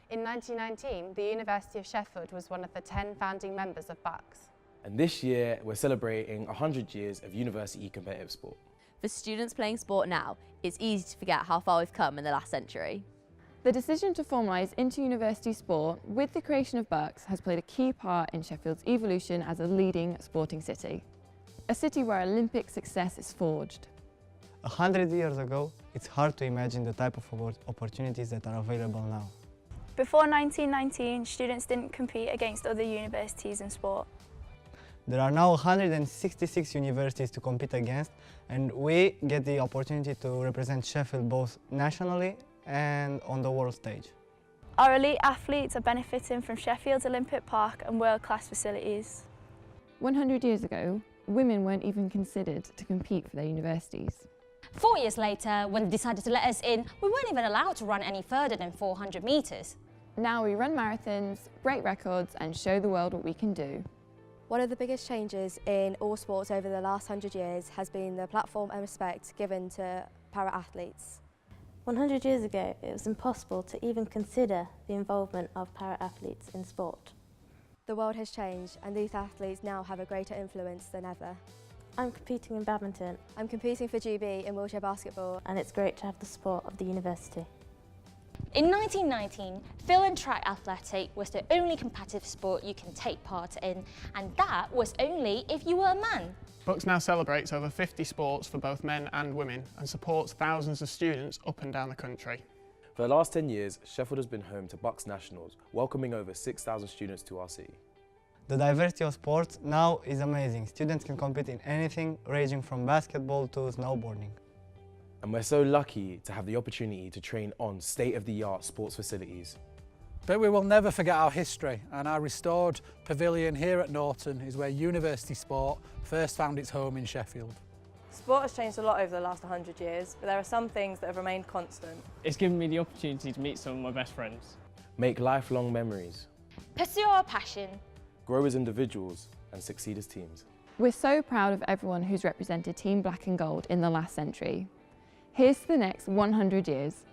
In 1919, the University of Sheffield was one of the 10 founding members of BUCS. And this year, we're celebrating 100 years of university competitive sport. For students playing sport now, it's easy to forget how far we've come in the last century. The decision to formalise inter-university sport with the creation of BUCS has played a key part in Sheffield's evolution as a leading sporting city. A city where Olympic success is forged. 100 years ago, it's hard to imagine the type of opportunities that are available now. Before 1919, students didn't compete against other universities in sport. There are now 166 universities to compete against, and we get the opportunity to represent Sheffield both nationally and on the world stage. Our elite athletes are benefiting from Sheffield's Olympic Park and world-class facilities. 100 years ago, women weren't even considered to compete for their universities. 4 years later, when they decided to let us in, we weren't even allowed to run any further than 400 metres. Now we run marathons, break records and show the world what we can do. One of the biggest changes in all sports over the last 100 years has been the platform and respect given to para-athletes. 100 years ago, it was impossible to even consider the involvement of para-athletes in sport. The world has changed and these athletes now have a greater influence than ever. I'm competing in badminton. I'm competing for GB in wheelchair basketball. And it's great to have the support of the university. In 1919, field and track athletic was the only competitive sport you can take part in, and that was only if you were a man. BUCS now celebrates over 50 sports for both men and women and supports thousands of students up and down the country. For the last 10 years, Sheffield has been home to BUCS Nationals, welcoming over 6,000 students to our city. The diversity of sports now is amazing. Students can compete in anything, ranging from basketball to snowboarding. And we're so lucky to have the opportunity to train on state-of-the-art sports facilities. But we will never forget our history, and our restored pavilion here at Norton is where university sport first found its home in Sheffield. Sport has changed a lot over the last 100 years, but there are some things that have remained constant. It's given me the opportunity to meet some of my best friends. Make lifelong memories. Pursue our passion. Grow as individuals and succeed as teams. We're so proud of everyone who's represented Team Black and Gold in the last century. Here's to the next 100 years.